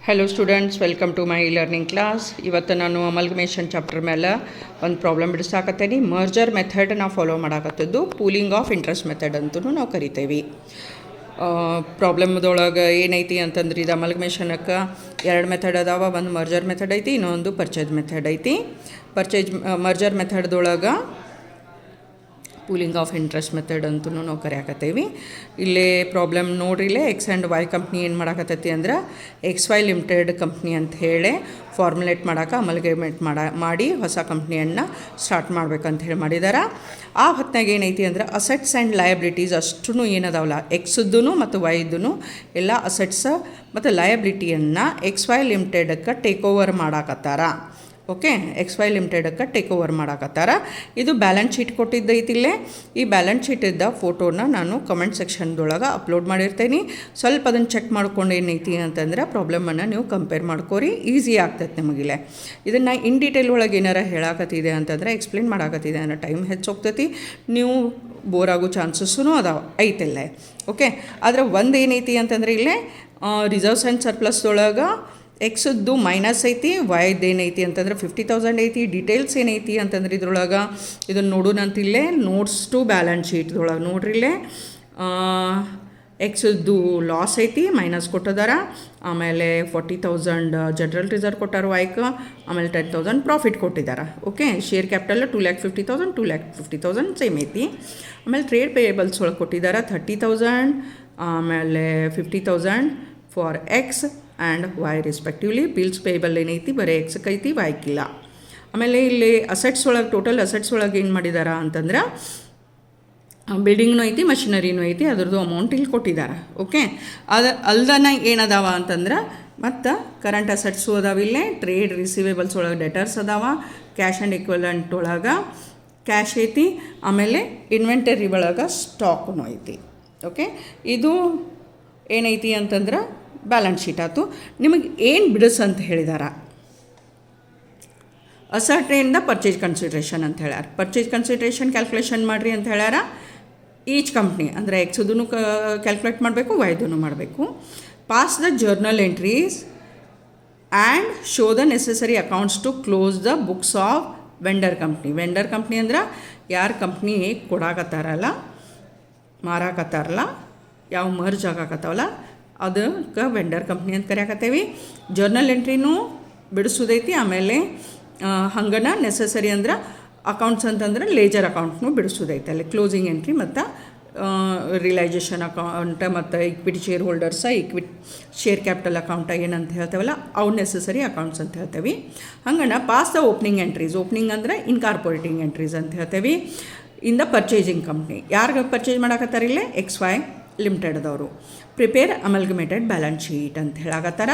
Hello students, welcome to my learning class. ಇವತ್ತು ನಾನು amalgamation chapter ಮೇಲೆ ಒಂದು ಪ್ರಾಬ್ಲಮ್ ಬಿಡಿಸಾಕತ್ತೇನೆ. ಮರ್ಜರ್ ಮೆಥಡ್ ನಾವು ಫಾಲೋ ಮಾಡಾಕತ್ತದ್ದು ಪೂಲಿಂಗ್ ಆಫ್ ಇಂಟ್ರೆಸ್ಟ್ ಮೆಥಡ್ ಅಂತೂ ನಾವು ಕರಿತೇವೆ. ಪ್ರಾಬ್ಲಮ್ದೊಳಗೆ ಏನೈತಿ ಅಂತಂದ್ರೆ ಇದು ಅಮಲ್ಗಮೇಷನಕ್ಕೆ ಎರಡು ಮೆಥಡ್ ಅದಾವ. ಒಂದು ಮರ್ಜರ್ ಮೆಥಡ್ ಐತಿ, ಇನ್ನೊಂದು ಪರ್ಚೇಸ್ ಮೆಥಡ್ ಐತಿ. ಮರ್ಜರ್ ಮೆಥಡ್ದೊಳಗೆ ಪೂಲಿಂಗ್ ಆಫ್ ಇಂಟ್ರೆಸ್ಟ್ ಮೆಥಡ್ ಅಂತೂ ನಾವು ಕರೆಯಾಕತ್ತೇವೆ. ಇಲ್ಲೇ ಪ್ರಾಬ್ಲಮ್ ನೋಡ್ರಿ, ಇಲ್ಲೇ ಎಕ್ಸ್ ಆ್ಯಂಡ್ ವೈ ಕಂಪ್ನಿ ಏನು ಮಾಡಾಕತ್ತೈತಿ ಅಂದ್ರೆ XY ಲಿಮಿಟೆಡ್ ಕಂಪ್ನಿ ಅಂತ ಹೇಳಿ ಫಾರ್ಮುಲೇಟ್ ಮಾಡೋಕೆ ಅಮಲ್ಗಮೇಟ್ ಮಾಡಿ ಹೊಸ ಕಂಪ್ನಿಯನ್ನು ಸ್ಟಾರ್ಟ್ ಮಾಡ್ಬೇಕಂತ ಹೇಳಿ ಮಾಡಿದ್ದಾರೆ. ಆ ಹೊತ್ತಿನಾಗ ಏನೈತಿ ಅಂದ್ರೆ ಅಸೆಟ್ಸ್ ಆ್ಯಂಡ್ ಲಯಬಿಲಿಟೀಸ್ ಅಷ್ಟೂ ಏನದಾವಲ್ಲ, ಎಕ್ಸ್ದು ಮತ್ತು ವೈದು ಎಲ್ಲ ಅಸೆಟ್ಸ್ ಮತ್ತು ಲಯಬಿಲಿಟಿಯನ್ನು XY ಲಿಮಿಟೆಡಕ್ಕೆ ಟೇಕ್ ಓವರ್ ಮಾಡಾಕತ್ತಾರ. ಓಕೆ, XY ಲಿಮಿಟೆಡಕ್ಕೆ ಟೇಕ್ ಓವರ್ ಮಾಡಾಕತ್ತಾರ. ಇದು ಬ್ಯಾಲೆನ್ಸ್ ಶೀಟ್ ಕೊಟ್ಟಿದ್ದೈತಿ. ಇಲ್ಲೇ ಈ ಬ್ಯಾಲೆನ್ಸ್ ಶೀಟಿದ್ದ ಫೋಟೋನ ನಾನು ಕಮೆಂಟ್ ಸೆಕ್ಷನ್ದೊಳಗೆ ಅಪ್ಲೋಡ್ ಮಾಡಿರ್ತೀನಿ. ಸ್ವಲ್ಪ ಅದನ್ನು ಚೆಕ್ ಮಾಡ್ಕೊಂಡು ಏನೈತಿ ಅಂತಂದ್ರೆ ಪ್ರಾಬ್ಲಮನ್ನು ನೀವು ಕಂಪೇರ್ ಮಾಡ್ಕೋರಿ, ಈಸಿ ಆಗ್ತೈತೆ ನಿಮಗಿಲ್ಲೇ. ಇದನ್ನು ಇನ್ ಡೀಟೇಲ್ ಒಳಗೆ ಏನಾರ ಹೇಳಾಕತ್ತಿದೆ ಅಂತಂದರೆ, ಎಕ್ಸ್ಪ್ಲೇನ್ ಮಾಡಾಕತ್ತಿದೆ ಅನ್ನೋ ಟೈಮ್ ಹೆಚ್ಚೋಗ್ತೈತಿ, ನೀವು ಬೋರ್ ಆಗೋ ಚಾನ್ಸಸ್ಸೂ ಅದಾವ ಐತೆಲ್ಲೇ. ಓಕೆ, ಆದರೆ ಒಂದು ಏನೈತಿ ಅಂತಂದರೆ ಇಲ್ಲೇ ರಿಸರ್ವ್ಸ್ ಆ್ಯಂಡ್ ಸರ್ಪ್ಲಸ್ದೊಳಗೆ ಎಕ್ಸ್ದು ಮೈನಸ್ ಐತಿ, ವೈದು ಏನೈತಿ ಅಂತಂದ್ರೆ 50,000 ಐತಿ. ಡೀಟೇಲ್ಸ್ ಏನೈತಿ ಅಂತಂದ್ರೆ ಇದ್ರೊಳಗೆ ಇದನ್ನು ನೋಡೋಣಂತಿಲ್ಲೇ ನೋಟ್ಸ್ ಟು ಬ್ಯಾಲೆನ್ಸ್ ಶೀಟ್ದೊಳಗೆ ನೋಡ್ರಿ, ಇಲ್ಲೇ ಎಕ್ಸ್ದು ಲಾಸ್ ಐತಿ, ಮೈನಸ್ ಕೊಟ್ಟಿದಾರ. ಆಮೇಲೆ 40,000 ಜನರಲ್ ರಿಸರ್ವ್ ಕೊಟ್ಟಾರ ವೈಕ್, ಆಮೇಲೆ 10,000 ಪ್ರಾಫಿಟ್ ಕೊಟ್ಟಿದ್ದಾರೆ. ಓಕೆ, ಶೇರ್ ಕ್ಯಾಪಿಟಲ್ 2,50,000 2,50,000 ಸೇಮ್ ಐತಿ. ಆಮೇಲೆ ಟ್ರೇಡ್ ಪೇಯೇಬಲ್ಸ್ ಒಳಗೆ ಕೊಟ್ಟಿದ್ದಾರೆ 30,000, ಆಮೇಲೆ 50,000 for X and Y respectively. Bills payable ಏನೈತಿ ಬರೀ ಎಕ್ಸ್ಗೆ ಐತಿ, ವೈಕಿಲ್ಲ. ಆಮೇಲೆ ಇಲ್ಲಿ ಅಸೆಟ್ಸ್ ಒಳಗೆ ಟೋಟಲ್ ಅಸೆಟ್ಸ್ ಒಳಗೆ ಏನು ಮಾಡಿದಾರ ಅಂತಂದ್ರೆ ಬಿಲ್ಡಿಂಗ್ನೂ ಐತಿ, ಮಷಿನರಿನೂ ಐತಿ, ಅದರದ್ದು ಅಮೌಂಟ್ ಇಲ್ಲಿ ಕೊಟ್ಟಿದ್ದಾರೆ. ಓಕೆ, ಅಲ್ದನ ಏನದಾವ ಅಂತಂದ್ರೆ ಮತ್ತು ಕರೆಂಟ್ ಅಸೆಟ್ಸು ಅದಾವ. ಇಲ್ಲೇ ಟ್ರೇಡ್ ರಿಸೀವೇಬಲ್ಸ್ ಒಳಗೆ ಡೆಟರ್ಸ್ ಅದಾವ, ಕ್ಯಾಶ್ ಆ್ಯಂಡ್ ಇಕ್ವಲೆಂಟ್ ಒಳಗೆ ಕ್ಯಾಶ್ ಐತಿ, ಆಮೇಲೆ ಇನ್ವೆಂಟರಿ ಒಳಗೆ ಸ್ಟಾಕ್ನೂ ಐತಿ. ಓಕೆ, ಇದು ಏನೈತಿ ಅಂತಂದ್ರೆ ಬ್ಯಾಲೆನ್ಸ್ ಶೀಟ್ ಆಯ್ತು. ನಿಮಗೆ ಏನು ಬಿಡಿಸ್ ಅಂತ ಹೇಳಿದಾರ, ಅಸರ್ಟೇನಿಂದ ಪರ್ಚೇಸ್ ಕನ್ಸಿಡ್ರೇಷನ್ ಅಂತ ಹೇಳ್ಯಾರ. ಪರ್ಚೇಸ್ ಕನ್ಸಿಡ್ರೇಷನ್ ಕ್ಯಾಲ್ಕುಲೇಷನ್ ಮಾಡಿರಿ ಅಂತ ಹೇಳ್ಯಾರ. ಈಚ್ ಕಂಪ್ನಿ ಅಂದರೆ ಎಕ್ಸ್ದೂ ಕ್ಯಾಲ್ಕುಲೇಟ್ ಮಾಡಬೇಕು, ವೈದೂ ಮಾಡಬೇಕು. Pass the journal entries and show the necessary accounts to close the books of vendor company. Vendor company ಅಂದ್ರೆ ಯಾರು ಕಂಪ್ನಿ ಕೊಡಾಕತ್ತಾರಲ್ಲ, ಮಾರಾಕತ್ತಾರಲ್ಲ, ಯಾವ ಮರ್ಜ್ ಆಗಾಕತ್ತಾವಲ್ಲ ಅದಕ್ಕೆ ವೆಂಡರ್ ಕಂಪ್ನಿ ಅಂತ ಕರೆಯಾಕತ್ತೇವೆ. ಜರ್ನಲ್ ಎಂಟ್ರಿನೂ ಬಿಡಿಸೋದೈತಿ. ಆಮೇಲೆ ಹಂಗನ ನೆಸಸರಿ ಅಂದ್ರೆ ಅಕೌಂಟ್ಸ್ ಅಂತಂದ್ರೆ ಲೇಜರ್ ಅಕೌಂಟ್ನೂ ಬಿಡಿಸೋದೈತೆ. ಅಲ್ಲಿ ಕ್ಲೋಸಿಂಗ್ ಎಂಟ್ರಿ ಮತ್ತು ರಿಯಲೈಜೇಷನ್ ಅಕೌಂಟ್ ಮತ್ತು equity shareholders share capital account ಏನಂತ ಹೇಳ್ತೇವಲ್ಲ ಅವು ನೆಸಸರಿ ಅಕೌಂಟ್ಸ್ ಅಂತ ಹೇಳ್ತೇವೆ. ಹಂಗನ pass the opening entries. Opening ಅಂದರೆ ಇನ್ಕಾರ್ಪೊರೇಟಿಂಗ್ ಎಂಟ್ರೀಸ್ ಅಂತ ಹೇಳ್ತೇವೆ. ಇನ್ ದ ಪರ್ಚೇಸಿಂಗ್ ಕಂಪ್ನಿ ಯಾರಿಗೆ ಪರ್ಚೇಸ್ ಮಾಡಾಕತ್ತಾರೆ ಇಲ್ಲೇ XY ಲಿಮಿಟೆಡ್ದವರು. ಪ್ರಿಪೇರ್ ಅಮಲ್ಗಮೇಟೆಡ್ ಬ್ಯಾಲೆನ್ಸ್ ಶೀಟ್ ಅಂತ ಹೇಳಾಕತ್ತಾರ.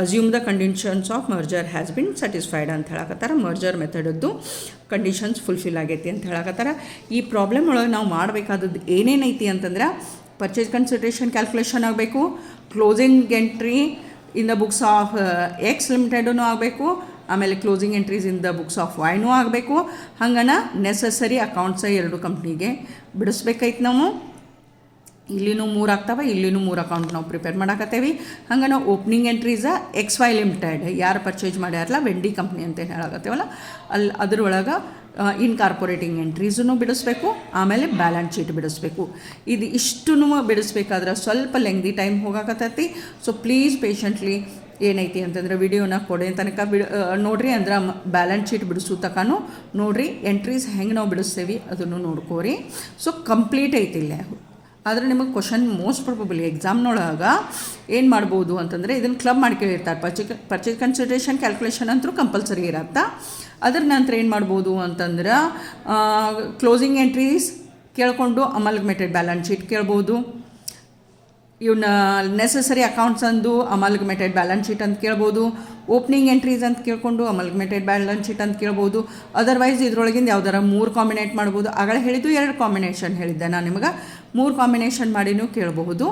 Assume the conditions of merger has been satisfied ಅಂತ ಹೇಳಾಕತ್ತಾರ. ಮರ್ಜರ್ ಮೆಥಡದ್ದು ಕಂಡೀಷನ್ಸ್ ಫುಲ್ಫಿಲ್ ಆಗೈತಿ ಅಂತ ಹೇಳಾಕತ್ತಾರ. ಈ ಪ್ರಾಬ್ಲಮ್ ಒಳಗೆ ನಾವು ಮಾಡಬೇಕಾದದ್ದು ಏನೇನೈತಿ ಅಂತಂದ್ರೆ ಪರ್ಚೇಸ್ ಕನ್ಸಿಡ್ರೇಷನ್ ಕ್ಯಾಲ್ಕುಲೇಷನ್ ಆಗಬೇಕು, closing entry in the books of X ಲಿಮಿಟೆಡೂ ಆಗಬೇಕು, ಆಮೇಲೆ closing entries in the books of ವೈನೂ ಆಗಬೇಕು. ಹಂಗನ ನೆಸಸರಿ ಅಕೌಂಟ್ಸ ಎರಡು ಕಂಪ್ನಿಗೆ ಬಿಡಿಸ್ಬೇಕೈತಿ. ನಾವು ಇಲ್ಲಿನೂ 3 ಆಗ್ತಾವೆ, ಇಲ್ಲಿನೂ 3 ಅಕೌಂಟ್ ನಾವು ಪ್ರಿಪೇರ್ ಮಾಡಾಕತ್ತೇವೆ. ಹಂಗೆ ನಾವು ಓಪನಿಂಗ್ ಎಂಟ್ರೀಸ XY ಲಿಮಿಟೆಡ್ ಯಾರು ಪರ್ಚೇಸ್ ಮಾಡ್ಯಾರಲ್ಲ ವೆಂಡಿ ಕಂಪ್ನಿ ಅಂತ ಹೇಳಾಕತ್ತೇವಲ್ಲ ಅದ್ರೊಳಗೆ ಇನ್ಕಾರ್ಪೊರೇಟಿಂಗ್ ಎಂಟ್ರೀಸೂ ಬಿಡಿಸ್ಬೇಕು, ಆಮೇಲೆ ಬ್ಯಾಲೆನ್ಸ್ ಶೀಟ್ ಬಿಡಿಸ್ಬೇಕು. ಇದು ಇಷ್ಟೂ ಬಿಡಿಸ್ಬೇಕಾದ್ರೆ ಸ್ವಲ್ಪ ಲೆಂಗ್ದಿ ಟೈಮ್ ಹೋಗಾಕತ್ತೈತಿ. ಸೊ ಪ್ಲೀಸ್ ಪೇಷಂಟ್ಲಿ ಏನೈತಿ ಅಂತಂದ್ರೆ ವಿಡಿಯೋನ ಕೊಡೋ ತನಕ ನೋಡಿರಿ, ಅಂದ್ರೆ ಬ್ಯಾಲೆನ್ಸ್ ಶೀಟ್ ಬಿಡಿಸೋ ತನಕನೂ ನೋಡಿರಿ, ಎಂಟ್ರೀಸ್ ಹೆಂಗೆ ನಾವು ಬಿಡಿಸ್ತೇವೆ ಅದನ್ನು ನೋಡ್ಕೋರಿ. So complete ಐತಿಲ್ಲ. ಆದರೆ ನಿಮಗೆ ಕ್ವಶನ್ ಮೋಸ್ಟ್ ಪ್ರಾಬಬಲಿ ಎಕ್ಸಾಮ್ನೊಳಗೆ ಏನು ಮಾಡ್ಬೋದು ಅಂತಂದರೆ ಇದನ್ನು ಕ್ಲಬ್ ಮಾಡ್ಕೊಂಡಿರ್ತಾರೆ. ಪರ್ಚೇಸ್ ಕನ್ಸಿಡ್ರೇಷನ್ ಕ್ಯಾಲ್ಕುಲೇಷನ್ ಅಂತೂ ಕಂಪಲ್ಸರಿ ಇರತ್ತೆ. ಅದ್ರ ನಂತರ ಏನು ಮಾಡ್ಬೋದು ಅಂತಂದ್ರೆ ಕ್ಲೋಸಿಂಗ್ ಎಂಟ್ರೀಸ್ ಕೇಳಿಕೊಂಡು ಅಮಲ್ಗಮೇಟೆಡ್ ಬ್ಯಾಲೆನ್ಸ್ ಶೀಟ್ ಕೇಳ್ಬೋದು. ಇವನ್ನ ನೆಸಸರಿ ಅಕೌಂಟ್ಸ್ ಅಂದು ಅಮಲ್ಗಮೇಟೆಡ್ ಬ್ಯಾಲೆನ್ಸ್ ಶೀಟ್ ಅಂತ ಕೇಳ್ಬೋದು. ಓಪನಿಂಗ್ ಎಂಟ್ರೀಸ್ ಅಂತ ಕೇಳಿಕೊಂಡು ಅಮಲ್ಗಮೇಟೆಡ್ ಬ್ಯಾಲೆನ್ಸ್ ಶೀಟ್ ಅಂತ ಕೇಳ್ಬೋದು. ಅದರ್ವೈಸ್ ಇದ್ರೊಳಗಿಂದ ಯಾವ್ದಾರ 3 ಕಾಂಬಿನೇಟ್ ಮಾಡ್ಬೋದು. ಆಗಲೇ ಹೇಳಿದ್ದು 2 ಕಾಂಬಿನೇಷನ್ ಹೇಳಿದ್ದೆ ನಾನು ನಿಮಗೆ, 3 ಕಾಂಬಿನೇಷನ್ ಮಾಡಿನೂ ಕೇಳಬಹುದು.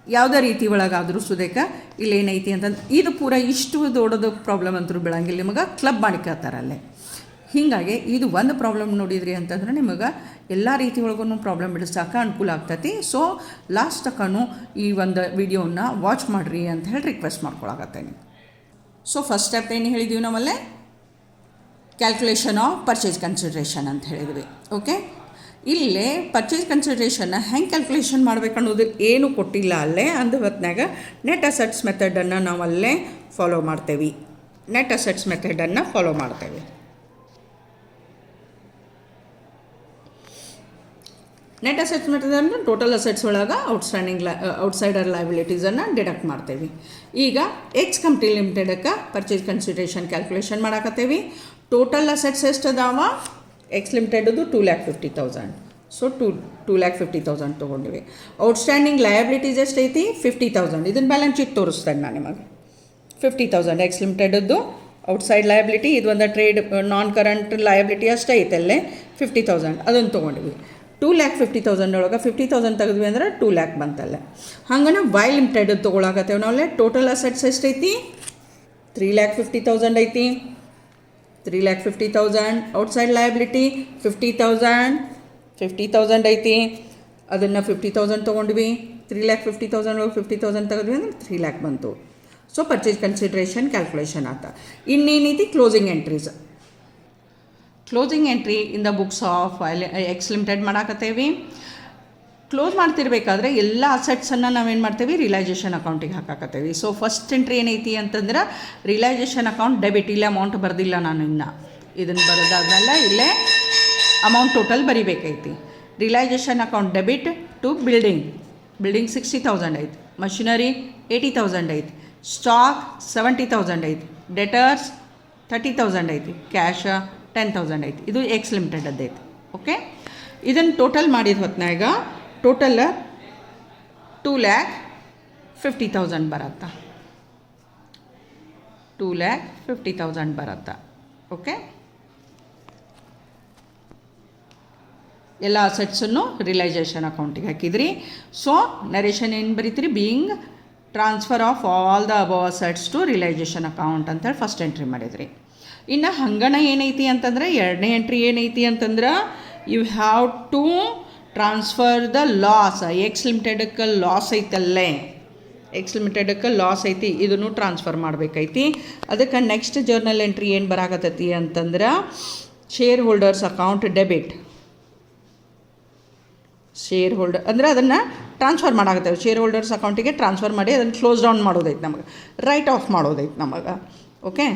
ಯಾವುದೇ ರೀತಿ ಒಳಗಾದರೂ ಸುದೇಕ ಇಲ್ಲೇನೈತಿ ಅಂತಂದ್ರೆ ಇದು ಪೂರ ಇಷ್ಟು ದೊಡ್ಡದು ಪ್ರಾಬ್ಲಮ್ ಅಂತೂ ಬೀಳಂಗಿಲ್ಲ ನಿಮಗೆ, ಕ್ಲಬ್ ಮಾಡ್ಕೊತಾರಲ್ಲೇ ಹೀಗಾಗಿ ಇದು ಒಂದು ಪ್ರಾಬ್ಲಮ್ ನೋಡಿದ್ರಿ ಅಂತಂದ್ರೆ ನಿಮಗೆ ಎಲ್ಲ ರೀತಿ ಒಳಗೂ ಪ್ರಾಬ್ಲಮ್ ಬಿಡಿಸೋಕೆ ಅನುಕೂಲ ಆಗ್ತೈತಿ. ಸೊ ಲಾಸ್ಟ್ ತನಕನೂ ಈ ಒಂದು ವಿಡಿಯೋನ ವಾಚ್ ಮಾಡಿರಿ ಅಂತ ಹೇಳಿ ರಿಕ್ವೆಸ್ಟ್ ಮಾಡ್ಕೊಳಕತ್ತೇನೆ. ಸೊ ಫಸ್ಟ್ ಸ್ಟೆಪ್ ಏನು ಹೇಳಿದ್ದೀವಿ ನಾವಲ್ಲೇ ಕ್ಯಾಲ್ಕುಲೇಷನ್ ಆಫ್ ಪರ್ಚೇಸ್ ಕನ್ಸಿಡ್ರೇಷನ್ ಅಂತ ಹೇಳಿದ್ವಿ. ಓಕೆ, ಇಲ್ಲೇ ಪರ್ಚೇಸ್ ಕನ್ಸಿಡ್ರೇಷನ್ನ ಹೆಂಗೆ ಕ್ಯಾಲ್ಕುಲೇಷನ್ ಮಾಡ್ಬೇಕು ಅನ್ನೋದು ಏನು ಕೊಟ್ಟಿಲ್ಲ ಅಲ್ಲೇ. ಅಂದ ಹೊತ್ನಾಗ ನೆಟ್ ಅಸೆಟ್ಸ್ ಮೆಥಡನ್ನು ನಾವು ಅಲ್ಲೇ ಫಾಲೋ ಮಾಡ್ತೇವೆ. ನೆಟ್ ಅಸೆಟ್ಸ್ ಮೆಥಡನ್ನು ಫಾಲೋ ಮಾಡ್ತೇವೆ. ನೆಟ್ ಅಸೆಟ್ಸ್ ಮೆಥಡನ್ನು ಟೋಟಲ್ ಅಸೆಟ್ಸ್ ಒಳಗೆ ಔಟ್ಸೈಡರ್ ಲಯಬಿಲಿಟೀಸನ್ನು ಡಿಡಕ್ಟ್ ಮಾಡ್ತೇವೆ. ಈಗ ಎಕ್ಸ್ ಕಂಪ್ನಿ ಲಿಮಿಟೆಡಕ್ಕೆ ಪರ್ಚೇಸ್ ಕನ್ಸಿಡ್ರೇಷನ್ ಕ್ಯಾಲ್ಕುಲೇಷನ್ ಮಾಡಾಕತ್ತೇವೆ. ಟೋಟಲ್ ಅಸೆಟ್ಸ್ ಎಷ್ಟು ಅದಾವ? ಎಕ್ಸ್ ಲಿಮಿಟೆಡ್ದು 2,50,000. ಸೊ 2,50,000 ತೊಗೊಂಡಿವಿ. ಔಟ್ಸ್ಟ್ಯಾಂಡಿಂಗ್ ಲಯಬಿಲಿಟೀಸ್ ಎಷ್ಟೈತಿ? 50,000. ಇದನ್ನು ಬ್ಯಾಲೆನ್ಸ್ ಶೀಟ್ ತೋರಿಸ್ತೇನೆ ನಾನು ನಿಮಗೆ. 50,000 ಎಕ್ಸ್ ಲಿಮಿಟೆಡ್ದು ಔಟ್ಸೈಡ್ ಲಯಬಿಲಿಟಿ, ಇದು ಒಂದು ಟ್ರೇಡ್ ನಾನ್ ಕರೆಂಟ್ ಲಯಬಿಲಿಟಿ ಅಷ್ಟೇ ಐತಲ್ಲೇ 50,000 ಅದನ್ನು ತೊಗೊಂಡಿವಿ. 2,50,000 ಒಳಗೆ 50,000 ತೆಗೆದ್ವಿ ಅಂದ್ರೆ 2 lakh ಬಂತಲ್ಲ. ಹಂಗನ ವೈ ಲಿಮಿಟೆಡ್ ತೊಗೊಳಕತ್ತೇವೆ ನಾವಲ್ಲೇ. ಟೋಟಲ್ ಅಸೆಟ್ಸ್ ಎಷ್ಟೈತಿ? 3,50,000 ಐತಿ. 3,50,000 ಔಟ್ಸೈಡ್ ಲಯಬಿಲಿಟಿ 50,000 ಐತಿ. ಅದನ್ನು 50,000 ತೊಗೊಂಡ್ವಿ. 3,50,000 ಒಳಗೆ 50,000 ತೆಗೆದ್ವಿ ಅಂದ್ರೆ 3 lakh ಬಂತು. ಸೊ ಪರ್ಚೇಸ್ ಕನ್ಸಿಡ್ರೇಷನ್ ಕ್ಯಾಲ್ಕುಲೇಷನ್ ಆತ. ಇನ್ನೇನೈತಿ? Closing entries. Closing entry in the books of X limited ಮಾಡಾಕತ್ತೇವಿ. ಕ್ಲೋಸ್ ಮಾಡ್ತಿರ್ಬೇಕಾದ್ರೆ ಎಲ್ಲ ಅಸೆಟ್ಸನ್ನು ನಾವೇನು ಮಾಡ್ತೇವೆ? ರಿಯಲೈಸೇಷನ್ ಅಕೌಂಟಿಗೆ ಹಾಕಾಕತ್ತೇವೆ. ಸೊ ಫಸ್ಟ್ ಎಂಟ್ರಿ ಏನೈತಿ ಅಂತಂದ್ರೆ ರಿಯಲೈಸೇಷನ್ ಅಕೌಂಟ್ ಡೆಬಿಟ್. ಇಲ್ಲೇ ಅಮೌಂಟ್ ಬರೆದಿಲ್ಲ ನಾನು ಇನ್ನು. ಇದನ್ನು ಬರೋದಾದ್ಮೇಲೆ ಇಲ್ಲೇ ಅಮೌಂಟ್ ಟೋಟಲ್ ಬರಿಬೇಕೈತಿ. Realization account debit to building 60,000 ಐತಿ. ಮಷಿನರಿ 80,000 ಐತಿ. ಸ್ಟಾಕ್ 70,000 ಐತಿ. ಡೆಟರ್ಸ್ 30,000 ಐತಿ. ಕ್ಯಾಶ 10,000 ಐತಿ. ಇದು ಎಕ್ಸ್ ಲಿಮಿಟೆಡ್ ಐತಿ. ಓಕೆ, ಇದನ್ನು ಟೋಟಲ್ ಮಾಡಿದ ಹೊತ್ನಾಗ ಟೋಟಲ್ 2,50,000 ಬರತ್ತಾ. 2,50,000 ಬರತ್ತಾ. ಓಕೆ, ಎಲ್ಲ ಅಸೆಟ್ಸನ್ನು ರಿಯಲೈಸೇಷನ್ ಅಕೌಂಟಿಗೆ ಹಾಕಿದ್ರಿ. ಸೊ ನರೇಷನ್ ಏನು ಬರೀತೀರಿ? Being transfer of all the above assets to realisation account ಅಂತೇಳಿ ಫಸ್ಟ್ ಎಂಟ್ರಿ ಮಾಡಿದ್ರಿ. ಇನ್ನು ಹಂಗಣ ಏನೈತಿ ಅಂತಂದ್ರೆ ಎರಡನೇ ಎಂಟ್ರಿ ಏನೈತಿ ಅಂತಂದ್ರೆ you have to transfer the loss. X ಲಿಮಿಟೆಡಕ್ಕೆ ಲಾಸ್ ಐತಲ್ಲೇ, ಎಕ್ಸ್ ಲಿಮಿಟೆಡಕ್ಕೆ ಲಾಸ್ ಐತಿ, ಇದನ್ನು ಟ್ರಾನ್ಸ್ಫರ್ ಮಾಡಬೇಕೈತಿ. ಅದಕ್ಕೆ ನೆಕ್ಸ್ಟ್ ಜರ್ನಲ್ ಎಂಟ್ರಿ ಏನು ಬರಾಕತ್ತೈತಿ ಅಂತಂದ್ರೆ share holders account debit. Share holder ಅಂದರೆ ಅದನ್ನು ಟ್ರಾನ್ಸ್ಫರ್ ಮಾಡಾಕತ್ತೇವೆ. ಶೇರ್ ಹೋಲ್ಡರ್ಸ್ ಅಕೌಂಟಿಗೆ ಟ್ರಾನ್ಸ್ಫರ್ ಮಾಡಿ ಅದನ್ನು ಕ್ಲೋಸ್ ಡೌನ್ ಮಾಡೋದೈತಿ ನಮಗೆ, ರೈಟ್ ಆಫ್ ಮಾಡೋದೈತಿ ನಮಗೆ. ಓಕೆ,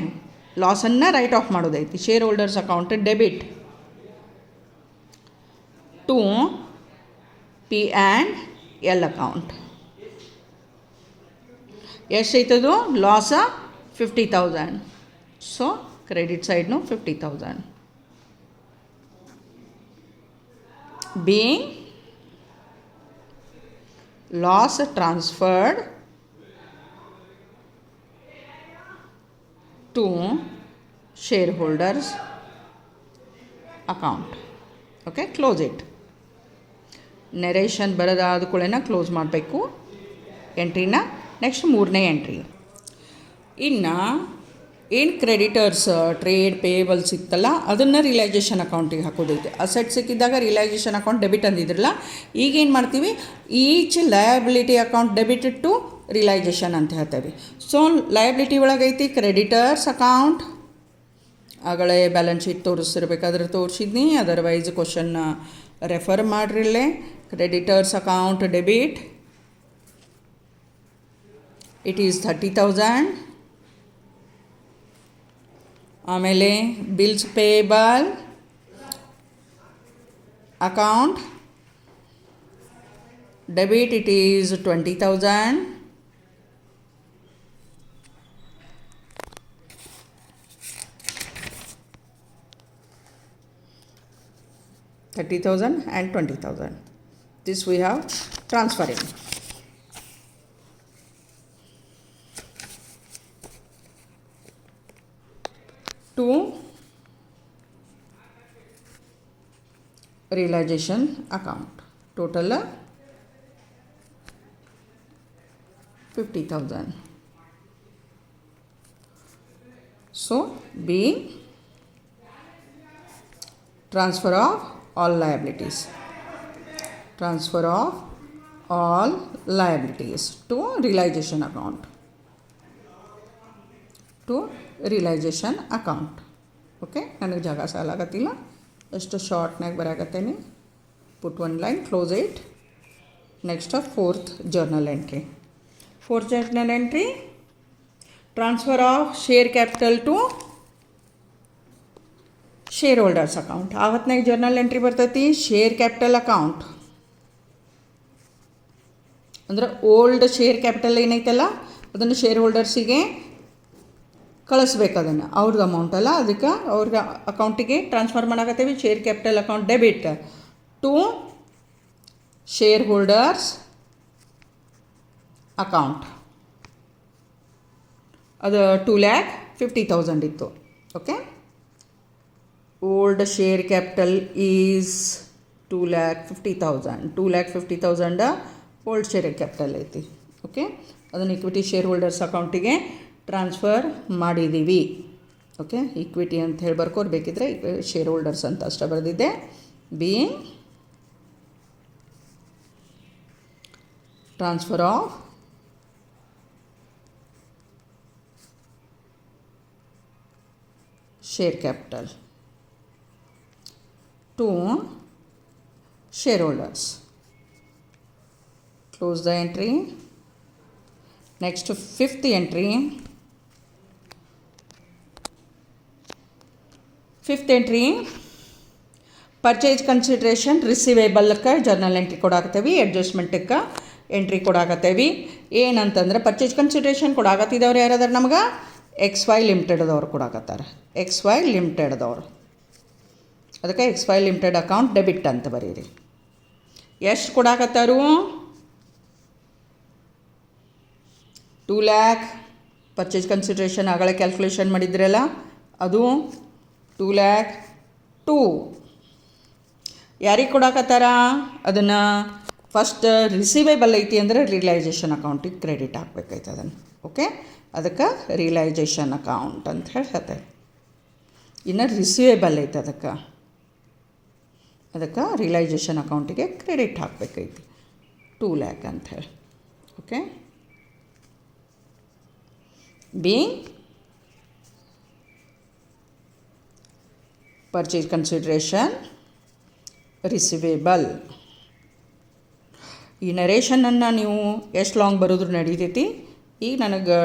ಲಾಸನ್ನು ರೈಟ್ ಆಫ್ ಮಾಡೋದೈತಿ. Shareholders account debit to P&L account. ಎಷ್ಟೈತದು? ಲಾಸ 50,000. ಸೊ ಕ್ರೆಡಿಟ್ ಸೈಡ್ನು 50,000. Being loss transferred to shareholders account. Okay, close it. Narration ಬರೋದಾದ ಕೂಡಲೇ ಕ್ಲೋಸ್ ಮಾಡಬೇಕು ಎಂಟ್ರಿನ. ನೆಕ್ಸ್ಟ್ ಮೂರನೇ ಎಂಟ್ರಿ. ಇನ್ನು ಏನು ಕ್ರೆಡಿಟರ್ಸ್ ಟ್ರೇಡ್ ಪೇಬಲ್ಸ್ ಇತ್ತಲ್ಲ ಅದನ್ನು ರಿಯಲೈಸೇಷನ್ ಅಕೌಂಟಿಗೆ ಹಾಕೋದೈತೆ. ಅಸೆಟ್ ಸಿಕ್ಕಿದ್ದಾಗ ರಿಯಲೈಸೇಷನ್ ಅಕೌಂಟ್ ಡೆಬಿಟ್ ಅಂದಿದ್ರಲ್ಲ, ಈಗೇನು ಮಾಡ್ತೀವಿ? Each liability account debit to realization ಅಂತ ಹೇಳ್ತೇವೆ. ಸೊ ಲಯಬಿಲಿಟಿ ಒಳಗೈತಿ ಕ್ರೆಡಿಟರ್ಸ್ ಅಕೌಂಟ್. ಆಗಳೇ ಬ್ಯಾಲೆನ್ಸ್ ಶೀಟ್ ತೋರಿಸ್ತಿರ್ಬೇಕಾದ್ರೆ ತೋರಿಸಿದ್ನಿ, ಅದರ್ವೈಸ್ ಕ್ವಶನ್ ರೆಫರ್ ಮಾಡಿರಲ್ಲೇ. Creditors account debit it is 30,000. ಆಮೇಲೆ bills payable account debit it is 20,000. $30,000 and 20,000. This we have transferring. To realization account. Total 50,000. So being transfer of all liabilities. Transfer of all liabilities to realization account. To realization account. Okay, ನನಗೆ ಜಾಗ ಸಾಲಾಗತ್ತಿಲ್ಲ, ಎಷ್ಟು ಶಾರ್ಟ್ನಾಗ ಬರಾಕತ್ತೇನೆ. Put one line, close it. Next fourth journal entry. Fourth journal entry, transfer of share capital to shareholders account. ಆವತ್ತಿನಾಗ journal entry ಬರ್ತೈತಿ share capital account. ಅಂದರೆ old share capital ಏನೈತಲ್ಲ ಅದನ್ನು ಶೇರ್ ಹೋಲ್ಡರ್ಸಿಗೆ ಕಳಿಸ್ಬೇಕು. ಅದನ್ನು ಅವ್ರದ್ದು ಅಮೌಂಟ್ ಅಲ್ಲ, ಅದಕ್ಕೆ ಅವ್ರಿಗೆ ಅಕೌಂಟಿಗೆ ಟ್ರಾನ್ಸ್ಫರ್ ಮಾಡಾಕತ್ತೀವಿ. Share capital account debit to shareholders account. ಅದು 2,50,000 ಇತ್ತು. Okay, old share capital is 2,50,000. 2,50,000 old share capital ಐತಿ. ಓಕೆ, ಅದನ್ನು ಇಕ್ವಿಟಿ ಶೇರ್ ಹೋಲ್ಡರ್ಸ್ ಅಕೌಂಟಿಗೆ ಟ್ರಾನ್ಸ್ಫರ್ ಮಾಡಿದ್ದೀವಿ. ಓಕೆ, ಇಕ್ವಿಟಿ ಅಂತ ಹೇಳಿ ಬರ್ಕೋರ್ಬೇಕಿದ್ರೆ ಶೇರ್ ಹೋಲ್ಡರ್ಸ್ ಅಂತ ಅಷ್ಟೇ ಬರೆದಿದ್ದೆ. Being transfer of share capital to shareholders. Close the entry. Next, fifth entry. Fifth entry, purchase consideration receivable ka journal entry ಕೊಡಾಕತ್ತೇವಿ. ಅಡ್ಜಸ್ಟ್ಮೆಂಟ್ಗೆ ಎಂಟ್ರಿ ಕೊಡಾಕತ್ತೇವಿ. ಏನಂತಂದ್ರೆ ಪರ್ಚೇಸ್ ಕನ್ಸಿಡ್ರೇಷನ್ ಕೊಡಾಕತ್ತಿದವ್ರು ಯಾರಾದ್ರೆ ನಮ್ಗೆ XY ಲಿಮಿಟೆಡ್ದವ್ರು ಕೊಡಾಕತ್ತಾರೆ. XY ಲಿಮಿಟೆಡ್ದವ್ರು, ಅದಕ್ಕೆ XY ಲಿಮಿಟೆಡ್ ಅಕೌಂಟ್ ಡೆಬಿಟ್ ಅಂತ ಬರೀರಿ. ಎಷ್ಟು ಕೊಡಾಕತ್ತಾರು? 2 lakh ಪರ್ಚೇಸ್ ಕನ್ಸಿಡ್ರೇಷನ್ ಆಗಲೇ ಕ್ಯಾಲ್ಕುಲೇಷನ್ ಮಾಡಿದ್ರಲ್ಲ, ಅದು 2 lakh 2. ಯಾರಿಗೆ ಕೊಡಾಕತ್ತಾರ? ಅದನ್ನು ಫಸ್ಟ್ ರಿಸೀವೇಬಲ್ ಐತಿ ಅಂದರೆ ರಿಯಲೈಸೇಷನ್ ಅಕೌಂಟಿಗೆ ಕ್ರೆಡಿಟ್ ಹಾಕ್ಬೇಕಾಯ್ತು ಅದನ್ನು. ಓಕೆ, ಅದಕ್ಕೆ ರಿಯಲೈಸೇಷನ್ ಅಕೌಂಟ್ ಅಂತ ಹೇಳಿ ಹೇಳ್ತಾರೆ. ಇನ್ನು ರಿಸೀವೇಬಲ್ ಐತೆ ಅದಕ್ಕೆ ರಿಯಲೈಸೇಷನ್ ಅಕೌಂಟಿಗೆ ಕ್ರೆಡಿಟ್ ಹಾಕಬೇಕೈತಿ 2 lakh ಅಂತ ಹೇಳಿ. Okay, being purchase consideration receivable. ಈ ನರೇಷನನ್ನು ನೀವು ಎಷ್ಟು ಲಾಂಗ್ ಬರೋದ್ರು ನಡೀತೈತಿ. ಈಗ ನನಗೆ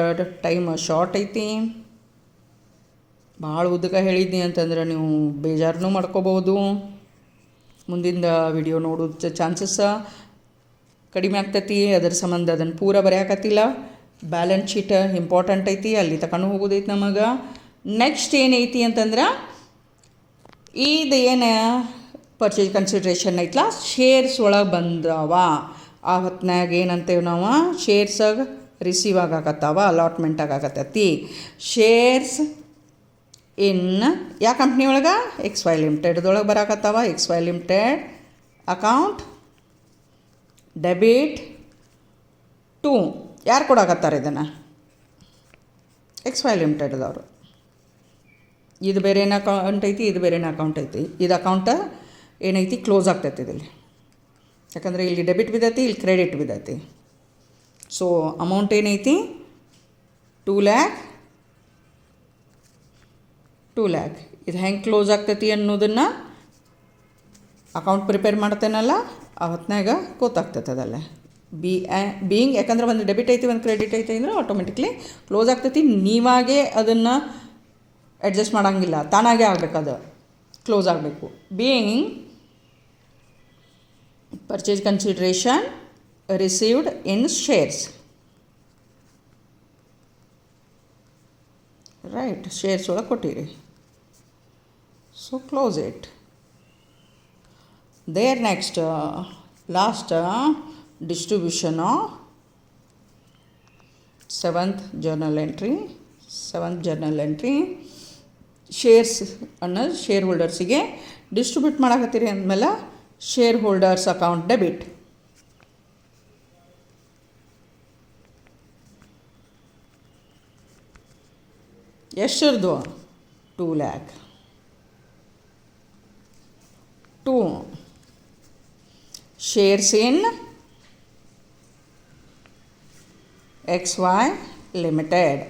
ಟೈಮ್ ಶಾರ್ಟ್ ಐತಿ, ಭಾಳ ಉದ್ದಕ್ಕೆ ಹೇಳಿದ್ನಿ ಅಂತಂದ್ರೆ ನೀವು ಬೇಜಾರನೂ ಮಾಡ್ಕೋಬೋದು. ಮುಂದಿನ ವಿಡಿಯೋ ನೋಡೋದು ಚಾನ್ಸಸ್ ಕಡಿಮೆ ಆಗ್ತೈತಿ. ಅದರ ಸಂಬಂಧ ಅದನ್ನು ಪೂರ ಬರೆಯಾಕತ್ತಿಲ್ಲ. ಬ್ಯಾಲೆನ್ಸ್ ಶೀಟ್ ಇಂಪಾರ್ಟೆಂಟ್ ಐತಿ, ಅಲ್ಲಿ ತಗೊಂಡು ಹೋಗೋದೈತಿ ನಮಗೆ. ನೆಕ್ಸ್ಟ್ ಏನೈತಿ ಅಂತಂದ್ರೆ ಇದು ಏನು ಪರ್ಚೇಸ್ ಕನ್ಸಿಡ್ರೇಷನ್ ಐತಲ್ಲ, ಶೇರ್ಸ್ ಒಳಗೆ ಬಂದವ. ಆ ಹೊತ್ನಾಗ ಏನಂತೇವೆ ನಾವು, ಶೇರ್ಸಾಗ ರಿಸೀವ್ ಆಗಾಕತ್ತಾವ, ಅಲಾಟ್ಮೆಂಟ್ ಆಗಾಕತ್ತೈತಿ. ಶೇರ್ಸ್ ಇನ್ ಯಾವ ಕಂಪ್ನಿ ಒಳಗೆ? XY ಲಿಮಿಟೆಡ್ದೊಳಗೆ ಬರಾಕತ್ತಾವ. XY limited account debit to ಯಾರು ಕೊಡಾಕತ್ತಾರೆ ಇದನ್ನು? XY ಲಿಮಿಟೆಡ್ದವರು. ಇದು ಬೇರೆನ ಅಕೌಂಟ್ ಐತಿ, ಇದು ಬೇರೆನ ಅಕೌಂಟ್ ಐತಿ. ಇದು ಅಕೌಂಟ ಏನೈತಿ ಕ್ಲೋಸ್ ಆಗ್ತೈತಿ ಇದರಲ್ಲಿ, ಯಾಕಂದರೆ ಇಲ್ಲಿ ಡೆಬಿಟ್ ಬಿದ್ದೈತಿ, ಇಲ್ಲಿ ಕ್ರೆಡಿಟ್ ಬಿದ್ದೈತಿ. ಸೊ ಅಮೌಂಟ್ ಏನೈತಿ? 2 lakh. ಇದು ಹೆಂಗೆ ಕ್ಲೋಸ್ ಆಗ್ತೈತಿ ಅನ್ನೋದನ್ನು ಅಕೌಂಟ್ ಪ್ರಿಪೇರ್ ಮಾಡ್ತೇನಲ್ಲ ಆ ಹೊತ್ನಾಗ ಗೊತ್ತಾಗ್ತೈತೆ ಅದಲ್ಲ. ಬೀಯಿಂಗ್ ಯಾಕಂದ್ರೆ ಒಂದು ಡೆಬಿಟ್ ಐತಿ ಒಂದು ಕ್ರೆಡಿಟ್ ಐತಿ ಅಂದರೆ ಆಟೋಮೆಟಿಕ್ಲಿ ಕ್ಲೋಸ್ ಆಗ್ತೈತಿ. ನೀವಾಗೇ ಅದನ್ನು ಅಡ್ಜಸ್ಟ್ ಮಾಡೋಂಗಿಲ್ಲ, ತಾನಾಗೇ ಆಗಬೇಕು, ಅದು ಕ್ಲೋಸ್ ಆಗಬೇಕು. Being purchase consideration received in shares. Right, shares ಒಳಗೆ ಕೊಟ್ಟಿರಿ. So close it. There next last distribution of seventh journal entry. Shares ಅನ್ನು ಶೇರ್ ಹೋಲ್ಡರ್ಸಿಗೆ ಡಿಸ್ಟ್ರಿಬ್ಯೂಟ್ ಮಾಡಾಕತ್ತೀರಿ ಅಂದಮೇಲೆ ಶೇರ್ ಹೋಲ್ಡರ್ಸ್ ಅಕೌಂಟ್ ಡೆಬಿಟ್. ಎಷ್ಟರದು? 2 lakh. Shares in X Y limited.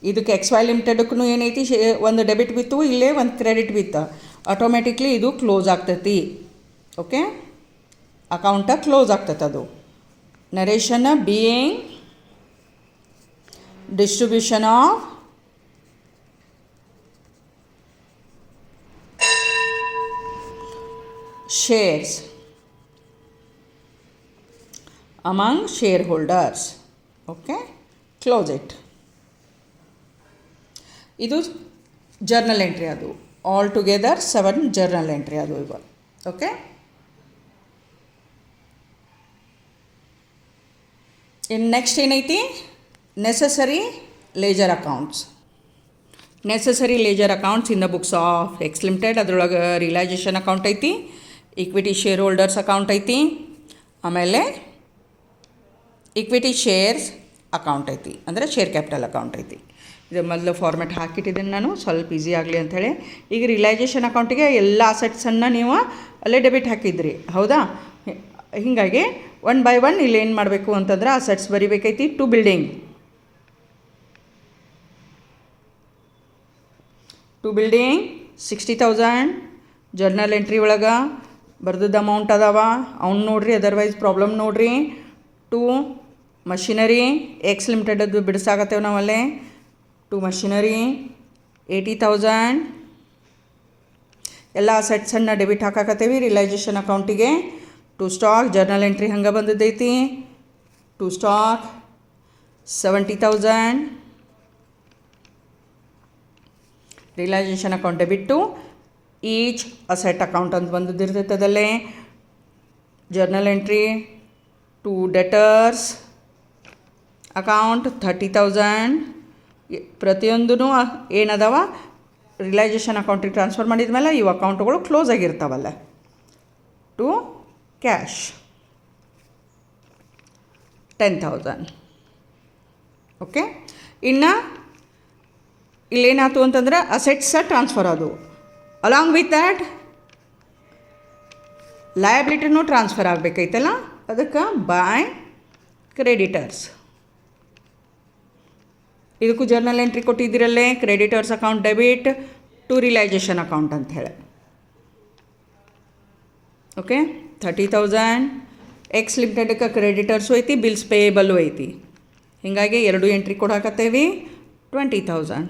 ಇದಕ್ಕೆ X Y ಲಿಮಿಟೆಡಕ್ಕೂ ಏನೈತಿ ಒಂದು ಡೆಬಿಟ್ ಬಿತ್ತು, ಇಲ್ಲೇ ಒಂದು ಕ್ರೆಡಿಟ್ ಬಿತ್ತು, ಆಟೋಮೆಟಿಕ್ಲಿ ಇದು ಕ್ಲೋಸ್ ಆಗ್ತೈತಿ. ಓಕೆ, ಅಕೌಂಟ ಕ್ಲೋಸ್ ಆಗ್ತೈತೆ. ಅದು narration being distribution of shares among shareholders. Okay, close it. ಇದು ಜರ್ನಲ್ ಎಂಟ್ರಿ. ಅದು ಆಲ್ ಟುಗೆದರ್ 7 ಜರ್ನಲ್ ಎಂಟ್ರಿ ಅದು ಇವಾಗ. ಓಕೆ, ಇನ್ನು ನೆಕ್ಸ್ಟ್ ಏನೈತಿ, necessary laser accounts. Necessary laser accounts in the books of X limited. ಅದ್ರೊಳಗೆ realisation account ಐತಿ, equity shareholders account ಐತಿ, ಆಮೇಲೆ ಈಕ್ವಿಟಿ ಶೇರ್ಸ್ ಅಕೌಂಟ್ ಐತಿ, ಅಂದರೆ ಶೇರ್ ಕ್ಯಾಪಿಟಲ್ ಅಕೌಂಟ್ ಐತಿ. ಇದು ಮೊದಲು ಫಾರ್ಮೆಟ್ ಹಾಕಿಟ್ಟಿದ್ದೀನಿ ನಾನು, ಸ್ವಲ್ಪ ಈಸಿ ಆಗಲಿ ಅಂಥೇಳಿ. ಈಗ ರಿಯಲೈಸೇಷನ್ ಅಕೌಂಟಿಗೆ ಎಲ್ಲ ಅಸೆಟ್ಸನ್ನು ನೀವು ಅಲ್ಲೇ ಡೆಬಿಟ್ ಹಾಕಿದ್ರಿ, ಹೌದಾ? ಹೀಗಾಗಿ 1 by 1 ಇಲ್ಲಿ ಏನು ಮಾಡಬೇಕು ಅಂತಂದ್ರೆ ಅಸೆಟ್ಸ್ ಬರಿಬೇಕೈತಿ. ಟು ಬಿಲ್ಡಿಂಗ್ 60,000 ಜರ್ನಲ್ ಎಂಟ್ರಿ ಒಳಗೆ ಬರ್ದದ್ದು ಅಮೌಂಟ್ ಅದಾವ, ಅವ್ನು ನೋಡಿರಿ, ಅದರ್ವೈಸ್ ಪ್ರಾಬ್ಲಮ್ ನೋಡಿರಿ. 2 ಮಷಿನರಿ ಎಕ್ಸ್ ಲಿಮಿಟೆಡದ್ದು ಬಿಡಿಸಾಕತ್ತೇವೆ ನಾವಲ್ಲೇ. 2 ಮಷಿನರಿ 80,000 ಎಲ್ಲ ಅಸೆಟ್ಸನ್ನು ಡೆಬಿಟ್ ಹಾಕಾಕತ್ತೇವೆ ರಿಯಲೈಸೇಷನ್ ಅಕೌಂಟಿಗೆ. 2 ಸ್ಟಾಕ್ ಜರ್ನಲ್ ಎಂಟ್ರಿ ಹಂಗೆ ಬಂದದ್ದೈತಿ. 2 stock 70,000 realization account debit. Each asset account ಅಂತ ಬಂದಿರ್ತೈತೆ ಅದಲ್ಲೇ. Journal entry 2 debtors account 30,000. ಪ್ರತಿಯೊಂದೂ ಏನದಾವ ರಿಯಲೈಸೇಷನ್ ಅಕೌಂಟಿಗೆ ಟ್ರಾನ್ಸ್ಫರ್ ಮಾಡಿದ ಮೇಲೆ ಇವು ಅಕೌಂಟ್ಗಳು ಕ್ಲೋಸ್ ಆಗಿರ್ತಾವಲ್ಲ. 2 ಕ್ಯಾಶ್ 10,000. ಓಕೆ, ಇನ್ನು ಇಲ್ಲೇನಾಯ್ತು ಅಂತಂದ್ರೆ ಅಸೆಟ್ಸ ಟ್ರಾನ್ಸ್ಫರ್ ಆದವು. ಅಲಾಂಗ್ ವಿತ್ ದ್ಯಾಟ್ ಲಯಬಿಲಿಟಿನೂ ಟ್ರಾನ್ಸ್ಫರ್ ಆಗಬೇಕೈತಲ್ಲ, ಅದಕ್ಕೆ ಬೈ ಕ್ರೆಡಿಟರ್ಸ್. ಇದಕ್ಕೂ ಜರ್ನಲ್ ಎಂಟ್ರಿ ಕೊಟ್ಟಿದ್ದೀರಲ್ಲೇ, creditors account debit to realisation account ಅಂತ ಹೇಳಿ. ಓಕೆ, 30,000 ಎಕ್ಸ್ ಲಿಮಿಟೆಡ್ಗೆ ಕ್ರೆಡಿಟರ್ಸು ಐತಿ, ಬಿಲ್ಸ್ ಪೇಯಬಲ್ಲು ಐತಿ. ಹೀಗಾಗಿ 2 ಎಂಟ್ರಿ ಕೊಡಾಕತ್ತೇವಿ, 20,000.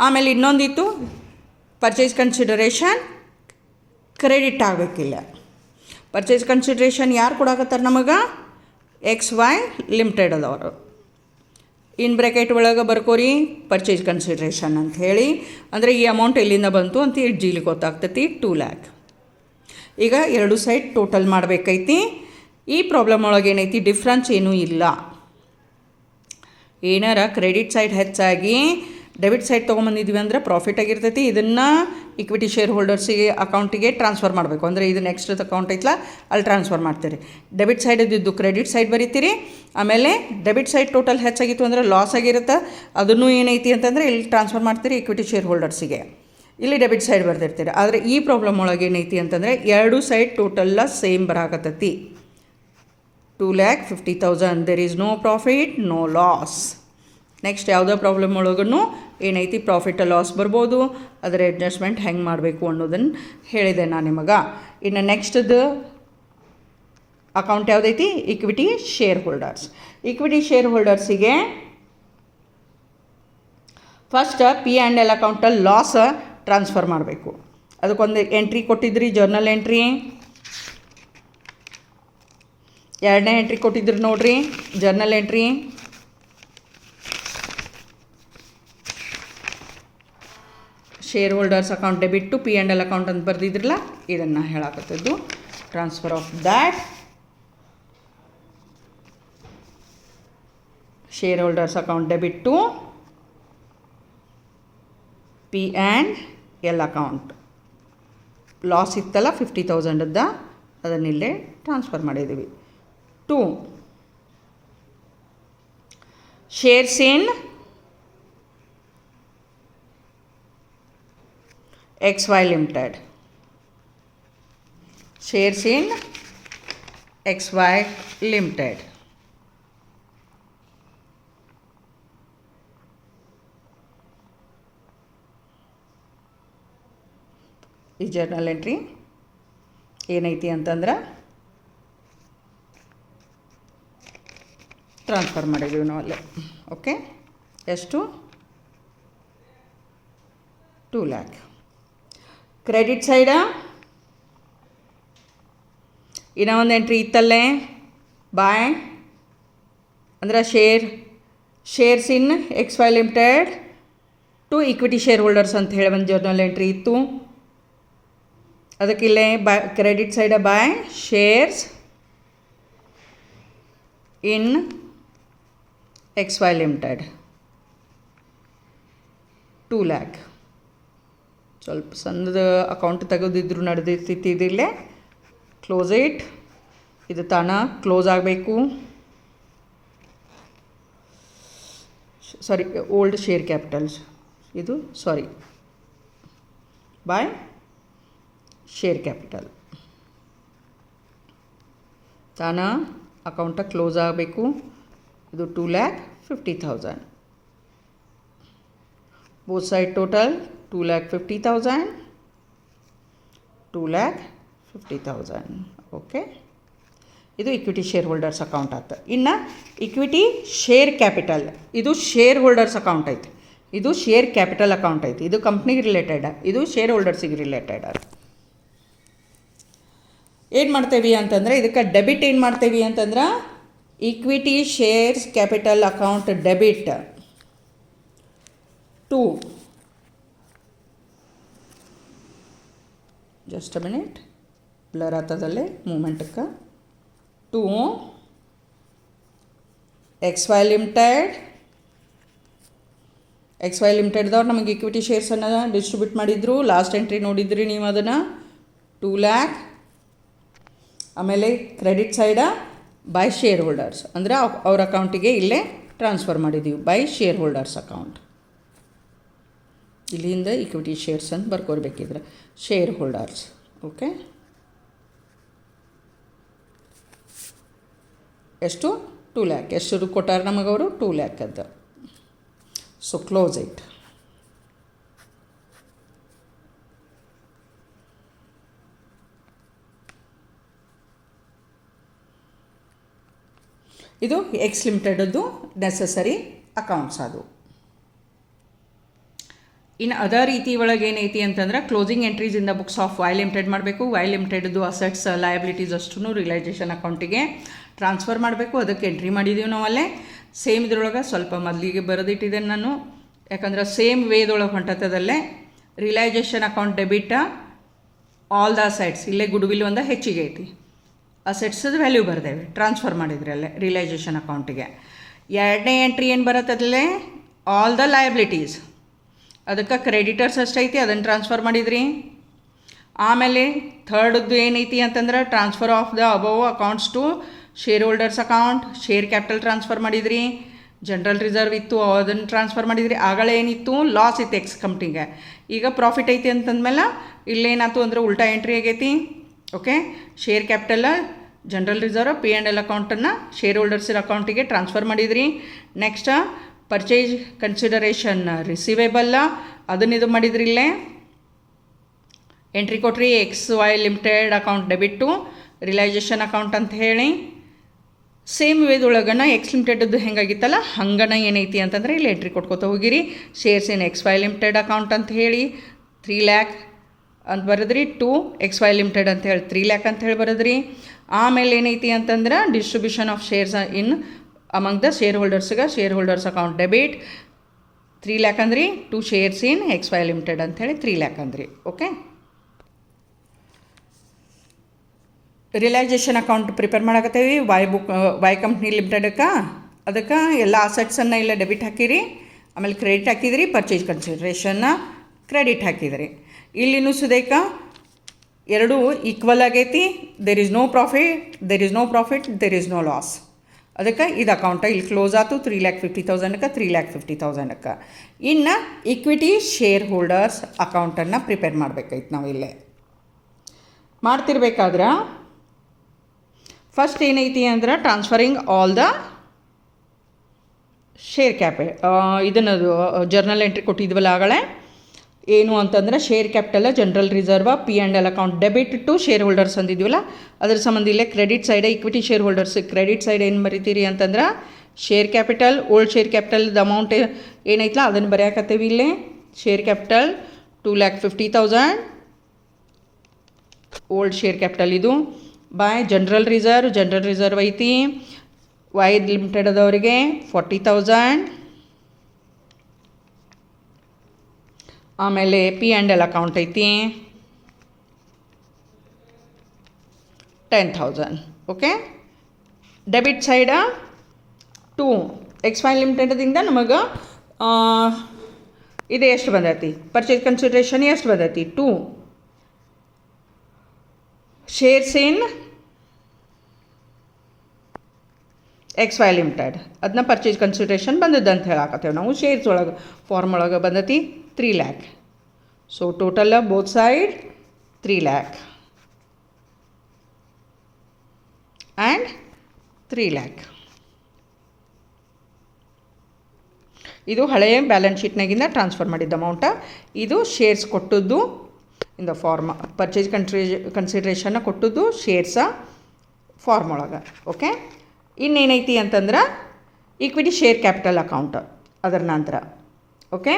ಆಮೇಲೆ ಇನ್ನೊಂದಿತ್ತು ಪರ್ಚೇಸ್ ಕನ್ಸಿಡರೇಷನ್ ಕ್ರೆಡಿಟ್ ಆಗಬೇಕಿಲ್ಲ. ಪರ್ಚೇಸ್ ಕನ್ಸಿಡ್ರೇಷನ್ ಯಾರು ಕೊಡಾಕತ್ತಾರೆ ನಮಗೆ? ಎಕ್ಸ್ ವೈ ಲಿಮಿಟೆಡ್ ಅದವರು. ಇನ್ ಬ್ರ್ಯಾಕೆಟ್ ಒಳಗೆ ಬರ್ಕೋರಿ ಪರ್ಚೇಸ್ ಕನ್ಸಿಡ್ರೇಷನ್ ಅಂತ ಹೇಳಿ. ಅಂದರೆ ಈ ಅಮೌಂಟ್ ಎಲ್ಲಿಂದ ಬಂತು ಅಂತ ಜೀಲಿ ಗೊತ್ತಾಗ್ತೈತಿ. 2 lakh. ಈಗ 2 ಸೈಡ್ ಟೋಟಲ್ ಮಾಡಬೇಕೈತಿ. ಈ ಪ್ರಾಬ್ಲಮ್ ಒಳಗೆ ಏನೈತಿ, ಡಿಫ್ರೆನ್ಸ್ ಏನೂ ಇಲ್ಲ. ಏನಾರ ಕ್ರೆಡಿಟ್ ಸೈಡ್ ಹೆಚ್ಚಾಗಿ ಡೆಬಿಟ್ ಸೈಡ್ ತೊಗೊಂಬಂದಿದ್ವಿ ಅಂದರೆ ಪ್ರಾಫಿಟ್ ಆಗಿರ್ತೈತಿ. ಇದನ್ನು ಈಕ್ವಿಟಿ ಶೇರ್ ಹೋಲ್ಡರ್ಸಿಗೆ ಅಕೌಂಟಿಗೆ ಟ್ರಾನ್ಸ್ಫರ್ ಮಾಡಬೇಕು. ಅಂದರೆ ಇದು ನೆಕ್ಸ್ಟ್ ಅಕೌಂಟ್ ಐತಲ್ಲ ಅಲ್ಲಿ ಟ್ರಾನ್ಸ್ಫರ್ ಮಾಡ್ತೀರಿ. ಡೆಬಿಟ್ ಸೈಡ್ ಇದ್ದಿದ್ದು ಕ್ರೆಡಿಟ್ ಸೈಡ್ ಬರೀತೀರಿ. ಆಮೇಲೆ ಡೆಬಿಟ್ ಸೈಡ್ ಟೋಟಲ್ ಹೆಚ್ಚಾಗಿತ್ತು ಅಂದರೆ ಲಾಸ್ ಆಗಿರುತ್ತೆ, ಅದನ್ನು ಏನೈತಿ ಅಂತಂದರೆ ಇಲ್ಲಿ ಟ್ರಾನ್ಸ್ಫರ್ ಮಾಡ್ತೀರಿ ಈಕ್ವಿಟಿ ಶೇರ್ ಹೋಲ್ಡರ್ಸಿಗೆ. ಇಲ್ಲಿ ಡೆಬಿಟ್ ಸೈಡ್ ಬರ್ದಿರ್ತೀರಿ. ಆದರೆ ಈ ಪ್ರಾಬ್ಲಮ್ ಒಳಗೆ ಏನೈತಿ ಅಂತಂದರೆ 2 ಸೈಡ್ ಟೋಟಲ್ಲ ಸೇಮ್ ಬರಾಕತ್ತೈತಿ. 2,50,000. There is no profit, no loss. Next ಯಾವುದೋ ಪ್ರಾಬ್ಲಮ್ ಒಳಗೂ ಏನೈತಿ ಪ್ರಾಫಿಟ್ ಲಾಸ್ ಬರ್ಬೋದು, ಅದರ ಅಡ್ಜಸ್ಟ್ಮೆಂಟ್ ಹೆಂಗೆ ಮಾಡಬೇಕು ಅನ್ನೋದನ್ನು ಹೇಳಿದೆ ನಾನು ನಿಮಗೆ. ಇನ್ನು ನೆಕ್ಸ್ಟ್ದು ಅಕೌಂಟ್ ಯಾವುದೈತಿ, equity shareholders. Equity share ಹೋಲ್ಡರ್ಸಿಗೆ ಫಸ್ಟ್ P&L ಅಕೌಂಟಲ್ಲಿ ಲಾಸ್ ಟ್ರಾನ್ಸ್ಫರ್ ಮಾಡಬೇಕು. ಅದಕ್ಕೊಂದು ಎಂಟ್ರಿ ಕೊಟ್ಟಿದ್ರಿ, ಜರ್ನಲ್ ಎಂಟ್ರಿ. 2ನೇ ಎಂಟ್ರಿ ಕೊಟ್ಟಿದ್ರಿ ನೋಡಿರಿ, journal entry. Shareholders account debit to P&L account ಅಂತ ಬರ್ದಿದ್ರಲ್ಲ, ಇದನ್ನು ಹೇಳಾಕತ್ತದ್ದು. Transfer of that shareholders account debit to P&L account. Loss ಇತ್ತಲ್ಲ 50,000ದ, ಅದನ್ನಿಲ್ಲೇ ಟ್ರಾನ್ಸ್ಫರ್ ಮಾಡಿದ್ದೀವಿ. 2 shares in X Y limited. Shares in XY Limited. ಈ ಜರ್ನಲ್ ಎಂಟ್ರಿ ಏನೈತಿ ಅಂತಂದ್ರೆ ಟ್ರಾನ್ಸ್ಫರ್ ಮಾಡಿದ್ದೀವಿ ನಾವು ಅಲ್ಲೇ. ಓಕೆ, ಎಷ್ಟು? 2 lakh. ಕ್ರೆಡಿಟ್ ಸೈಡ ಇನ್ನೂ ಒಂದು ಎಂಟ್ರಿ ಇತ್ತಲ್ಲೇ, ಬಾಯ್ ಅಂದ್ರೆ shares in XY Limited to equity shareholders ಅಂತ ಹೇಳಿ ಒಂದು ಜರ್ನಲ್ ಎಂಟ್ರಿ ಇತ್ತು. ಅದಕ್ಕಿಲ್ಲೇ credit side by shares in XY Limited 2 lakh. ಸ್ವಲ್ಪ ಸಣ್ಣದ ಅಕೌಂಟ್ ತೆಗೆದಿದ್ರು ನಡೆದಿತ್ತಿದ್ದಿಲ್ಲೇ. Close it. ಇದು ತಾನ ಕ್ಲೋಸ್ ಆಗಬೇಕು. ಸಾರಿ, ಓಲ್ಡ್ ಶೇರ್ ಕ್ಯಾಪಿಟಲ್ಸ್ ಇದು, ಸಾರಿ, ಬಾಯ್ ಶೇರ್ ಕ್ಯಾಪಿಟಲ್ ತಾನ ಅಕೌಂಟ ಕ್ಲೋಸ್ ಆಗಬೇಕು. ಇದು 2,50,000. Both side total 2,50,000, 2,50,000. ಓಕೆ, ಇದು ಇಕ್ವಿಟಿ ಶೇರ್ ಹೋಲ್ಡರ್ಸ್ ಅಕೌಂಟ್ ಆಯ್ತು. ಇನ್ನು ಇಕ್ವಿಟಿ ಶೇರ್ ಕ್ಯಾಪಿಟಲ್, ಇದು ಶೇರ್ ಹೋಲ್ಡರ್ಸ್ ಅಕೌಂಟ್ ಐತಿ. ಇದು ಶೇರ್ ಕ್ಯಾಪಿಟಲ್ ಅಕೌಂಟ್ ಐತಿ. ಇದು ಕಂಪ್ನಿಗೆ ರಿಲೇಟೆಡ್, ಇದು ಶೇರ್ ಹೋಲ್ಡರ್ಸಿಗೆ ರಿಲೇಟೆಡ್. ಏನು ಮಾಡ್ತೇವೆ ಅಂತಂದರೆ ಇದಕ್ಕೆ ಡೆಬಿಟ್ ಏನು ಮಾಡ್ತೇವೆ ಅಂತಂದ್ರೆ equity shares capital account debit to, just a minute blur ಆಗ್ತದಲ್ಲೇ ಮೂಮೆಂಟಕ್ಕೆ, ಟು XY Limited. XY Limitedದವ್ರು ನಮಗೆ ಇಕ್ವಿಟಿ ಶೇರ್ಸನ್ನು ಡಿಸ್ಟ್ರಿಬ್ಯೂಟ್ ಮಾಡಿದ್ರು. ಲಾಸ್ಟ್ ಎಂಟ್ರಿ ನೋಡಿದ್ರಿ ನೀವು ಅದನ್ನು, 2 lakh. ಆಮೇಲೆ credit side by shareholders ಅಂದರೆ ಅವ್ರ ಅಕೌಂಟಿಗೆ ಇಲ್ಲೇ ಟ್ರಾನ್ಸ್ಫರ್ ಮಾಡಿದ್ದೀವಿ, ಬೈ ಶೇರ್ ಹೋಲ್ಡರ್ಸ್ ಅಕೌಂಟ್. ಇಲ್ಲಿಂದ ಇಕ್ವಿಟಿ ಶೇರ್ಸ್ ಅಂತ ಬರ್ಕೋರ್ಬೇಕಿದ್ರೆ ಶೇರ್ ಹೋಲ್ಡರ್ಸ್. ಓಕೆ, ಎಷ್ಟು? 2 lakh. ಎಷ್ಟು ಕೊಟ್ಟಾರ ನಮಗವರು? 2 lakh ಅದು. So close it. ಇದು X Limitedದ್ದು ನೆಸಸರಿ ಅಕೌಂಟ್ಸ್ ಅದು. ಇನ್ನು ಅದರ್ ರೀತಿ ಒಳಗೆ ಏನೈತಿ ಅಂತಂದ್ರೆ closing entries in the books of Y Limited ಮಾಡಬೇಕು. Y Limitedದ್ದು ಅಸೆಟ್ಸ್ ಲಯಬಿಲಿಟೀಸ್ ಅಷ್ಟು ರಿಯಲೈಸೇಷನ್ ಅಕೌಂಟಿಗೆ ಟ್ರಾನ್ಸ್ಫರ್ ಮಾಡಬೇಕು. ಅದಕ್ಕೆ ಎಂಟ್ರಿ ಮಾಡಿದ್ದೀವಿ ನಾವು ಅಲ್ಲೇ. ಸೇಮ್ ಇದ್ರೊಳಗೆ ಸ್ವಲ್ಪ ಮೊದಲಿಗೆ ಬರೆದಿಟ್ಟಿದ್ದೇನೆ ನಾನು, ಯಾಕಂದ್ರೆ ಸೇಮ್ ವೇದೊಳಗೆ ಹೊಂಟತದಲ್ಲೇ. Realization account debit all the assets, ಇಲ್ಲೇ ಗುಡ್ ವಿಲ್ ಒಂದು ಹೆಚ್ಚಿಗೆ ಐತಿ, ಅಸೆಟ್ಸದ ವ್ಯಾಲ್ಯೂ ಬರ್ದೇವೆ ಟ್ರಾನ್ಸ್ಫರ್ ಮಾಡಿದ್ರಲ್ಲೇ ರಿಯಲೈಸೇಷನ್ ಅಕೌಂಟಿಗೆ. ಎರಡನೇ ಎಂಟ್ರಿ ಏನು ಬರುತ್ತದಲ್ಲೇ ಆಲ್ ದ ಲಯಬಿಲಿಟೀಸ್, ಅದಕ್ಕೆ ಕ್ರೆಡಿಟರ್ಸ್ ಅಷ್ಟೈತಿ, ಅದನ್ನು ಟ್ರಾನ್ಸ್ಫರ್ ಮಾಡಿದ್ರಿ. ಆಮೇಲೆ ಥರ್ಡ್ದು ಏನೈತಿ ಅಂತಂದ್ರೆ transfer of the above accounts to shareholders account, share capital transfer ಮಾಡಿದ್ರಿ. ಜನರಲ್ ರಿಸರ್ವ್ ಇತ್ತು, ಅದನ್ನು ಟ್ರಾನ್ಸ್ಫರ್ ಮಾಡಿದ್ರಿ. ಆಗಳೇ ಏನಿತ್ತು? ಲಾಸ್ ಇತ್ತು ಎಕ್ಸ್ ಕಂಪ್ನಿಗೆ. ಈಗ ಪ್ರಾಫಿಟ್ ಐತಿ ಅಂತಂದ್ಮೇಲೆ ಇಲ್ಲೇನಾಯ್ತು ಅಂದ್ರೆ ಉಲ್ಟಾ ಎಂಟ್ರಿ ಆಗೈತಿ. Okay, share capital general reserve P&L ಅಕೌಂಟನ್ನು ಶೇರ್ ಹೋಲ್ಡರ್ಸ್ ಅಕೌಂಟಿಗೆ ಟ್ರಾನ್ಸ್ಫರ್ ಮಾಡಿದ್ರಿ. ನೆಕ್ಸ್ಟ್ ಪರ್ಚೇಸ್ ಕನ್ಸಿಡರೇಷನ್ ರಿಸೀವೇಬಲ್ಲ, ಅದನ್ನ ಇದು ಮಾಡಿದ್ರಿ. ಇಲ್ಲೇ ಎಂಟ್ರಿ ಕೊಟ್ರಿ XY Limited account debit to realisation account ಅಂತ ಹೇಳಿ. ಸೇಮ್ ವೇದೊಳಗನ X Limitedದ್ದು ಹೆಂಗಾಗಿತ್ತಲ್ಲ ಹಂಗನ ಏನೈತಿ ಅಂತಂದರೆ ಇಲ್ಲಿ ಎಂಟ್ರಿ ಕೊಟ್ಕೋತ ಹೋಗಿರಿ. Shares in XY Limited account ಅಂತ ಹೇಳಿ 3 lakh ಅಂತ ಬರೆದ್ರಿ. ಟು XY Limited ಅಂತ ಹೇಳಿ 3 lakh ಅಂತ ಹೇಳಿ ಬರೆದ್ರಿ. ಆಮೇಲೆ ಏನೈತಿ ಅಂತಂದ್ರೆ distribution of shares in among the share ಹೋಲ್ಡರ್ಸ್ಗೆ shareholders account debit 3 lakh ಅಂದ್ರಿ. To shares in XY Limited ಅಂಥೇಳಿ 3 lakh ಅಂದ್ರಿ. ಓಕೆ, ರಿಯಲೈಸೇಷನ್ ಅಕೌಂಟ್ ಪ್ರಿಪೇರ್ ಮಾಡಕತ್ತೇವಿ Y ಕಂಪ್ನಿ ಲಿಮಿಟೆಡಕ್ಕೆ. ಅದಕ್ಕೆ ಎಲ್ಲ ಅಸೆಟ್ಸನ್ನು ಇಲ್ಲ ಡೆಬಿಟ್ ಹಾಕಿರಿ, ಆಮೇಲೆ ಕ್ರೆಡಿಟ್ ಹಾಕಿದ್ರಿ, ಪರ್ಚೇಸ್ ಕನ್ಸಿಡರೇಷನ್ನ ಕ್ರೆಡಿಟ್ ಹಾಕಿದ್ರಿ. ಇಲ್ಲಿನೂ ಸುದೇಕ ಎರಡೂ ಈಕ್ವಲ್ ಆಗೈತಿ. There is no profit, there is no loss. ಅದಕ್ಕೆ ಇದು ಅಕೌಂಟ ಇಲ್ಲಿ ಕ್ಲೋಸ್ ಆಯ್ತು 3,50,000ಕ್ಕೆ 3,50,000ಕ್ಕೆ. ಇನ್ನು ಇಕ್ವಿಟಿ ಶೇರ್ ಹೋಲ್ಡರ್ಸ್ ಅಕೌಂಟನ್ನು ಪ್ರಿಪೇರ್ ಮಾಡಬೇಕಾಯ್ತು ನಾವು ಇಲ್ಲೇ. ಮಾಡ್ತಿರ್ಬೇಕಾದ್ರೆ ಫಸ್ಟ್ ಏನೈತಿ ಅಂದ್ರೆ ಟ್ರಾನ್ಸ್ಫರಿಂಗ್ ಆಲ್ ದ ಶೇರ್ ಇದನ್ನದು ಜರ್ನಲ್ ಎಂಟ್ರಿ ಕೊಟ್ಟಿದ್ವಲ್ಲ ಆಗಲೇ ಏನು ಅಂತಂದ್ರೆ share capital general reserve P and L account debit to shareholders ಅಂದಿದ್ವಲ್ಲ ಅದ್ರ ಸಂಬಂಧ ಇಲ್ಲೇ credit side equity shareholders credit side ಏನು ಬರಿತೀರಿ ಅಂತಂದ್ರೆ ಶೇರ್ ಕ್ಯಾಪಿಟಲ್ ಓಲ್ಡ್ ಶೇರ್ ಕ್ಯಾಪಿಟಲ್ದ ಅಮೌಂಟ್ ಏನೈತಲ್ಲ ಅದನ್ನು ಬರೆಯಾಕತ್ತೀವಿ ಇಲ್ಲೇ share capital 2,50,000 old share capital ಇದು ಬೈ ಜನರಲ್ ರಿಸರ್ವ್ ಐತಿ ವೈ ಲಿಮಿಟೆಡ್ ಅದವರಿಗೆ 40,000 ಆಮೇಲೆ ಪಿ ಆ್ಯಂಡ್ ಎಲ್ ಅಕೌಂಟ್ ಐತಿ 10,000 ಓಕೆ ಡೆಬಿಟ್ ಸೈಡ 2 XY ಲಿಮಿಟೆಡ್ದಿಂದ ನಮಗೆ ಇದು ಎಷ್ಟು ಬಂದೈತಿ ಪರ್ಚೇಸ್ ಕನ್ಸಿಡರೇಷನ್ ಎಷ್ಟು ಬಂದೈತಿ 2 ಶೇರ್ಸ್ ಇನ್ XY ಲಿಮಿಟೆಡ್ ಅದನ್ನ ಪರ್ಚೇಸ್ ಕನ್ಸಿಡರೇಷನ್ ಬಂದದ್ದು ಅಂತ ಹೇಳಾಕತ್ತೇವೆ ನಾವು ಶೇರ್ಸ್ ಒಳಗೆ ಫಾರ್ಮ್ ಒಳಗೆ ಬಂದೈತಿ 3 lakh so total both side 3 lakh and 3 lakh ಇದು ಹಳೆಯ ಬ್ಯಾಲೆನ್ಸ್ ಶೀಟ್ನಾಗಿಂದ ಟ್ರಾನ್ಸ್ಫರ್ ಮಾಡಿದ್ದ ಅಮೌಂಟ ಇದು ಶೇರ್ಸ್ ಕೊಟ್ಟದ್ದು ಇನ್ ದ ಫಾರ್ಮ್ ಪರ್ಚೇಸ್ ಕನ್ಸಿಡ್ರೇಷನ್ನ ಕೊಟ್ಟದ್ದು ಶೇರ್ಸ ಫಾರ್ಮ್ ಒಳಗೆ ಓಕೆ ಇನ್ನೇನೈತಿ ಅಂತಂದ್ರೆ ಈಕ್ವಿಟಿ ಶೇರ್ ಕ್ಯಾಪಿಟಲ್ ಅಕೌಂಟ್ ಅದರ ನಂತರ okay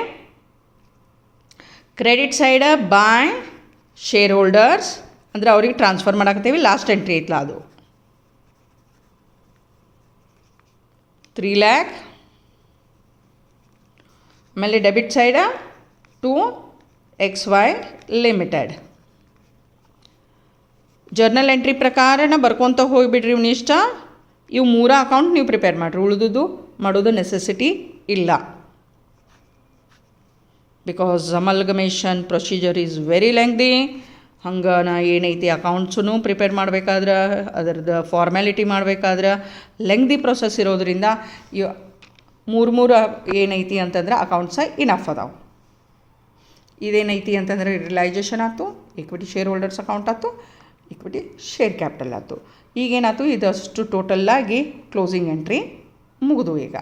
credit side by shareholders ಅಂದರೆ ಅವ್ರಿಗೆ ಟ್ರಾನ್ಸ್ಫರ್ ಮಾಡಾಕತ್ತೀವಿ ಲಾಸ್ಟ್ ಎಂಟ್ರಿ ಐತಲ್ಲ ಅದು 3 lakh ಆಮೇಲೆ ಡೆಬಿಟ್ ಸೈಡ to XY limited journal entry ಪ್ರಕಾರನ ಬರ್ಕೊತ ಹೋಗಿಬಿಡ್ರಿ ಇವ್ನಿಷ್ಟ ಇವು 3 ಅಕೌಂಟ್ ನೀವು ಪ್ರಿಪೇರ್ ಮಾಡಿರಿ ಉಳಿದುದು ಮಾಡೋದು ನೆಸೆಸಿಟಿ ಇಲ್ಲ because amalgamation procedure is very lengthy ಹಂಗೆ ನಾ ಏನೈತಿ ಅಕೌಂಟ್ಸೂ ಪ್ರಿಪೇರ್ ಮಾಡಬೇಕಾದ್ರೆ ಅದರದ್ದು ಫಾರ್ಮ್ಯಾಲಿಟಿ ಮಾಡಬೇಕಾದ್ರೆ ಲೆಂಗ್ದಿ ಪ್ರೊಸೆಸ್ ಇರೋದ್ರಿಂದ ಮೂರು ಏನೈತಿ ಅಂತಂದ್ರೆ ಅಕೌಂಟ್ಸ ಇನಫ್ ಅದಾವೆ ಇದೇನೈತಿ ಅಂತಂದರೆ ರಿಯಲೈಸೇಷನ್ ಆಯ್ತು ಈಕ್ವಿಟಿ ಶೇರ್ ಹೋಲ್ಡರ್ಸ್ ಅಕೌಂಟ್ ಆಯ್ತು ಈಕ್ವಿಟಿ ಶೇರ್ ಕ್ಯಾಪಿಟಲ್ ಆಯ್ತು ಈಗೇನಾಯ್ತು ಇದಷ್ಟು ಟೋಟಲ್ಲಾಗಿ ಕ್ಲೋಸಿಂಗ್ ಎಂಟ್ರಿ ಮುಗಿದು ಈಗ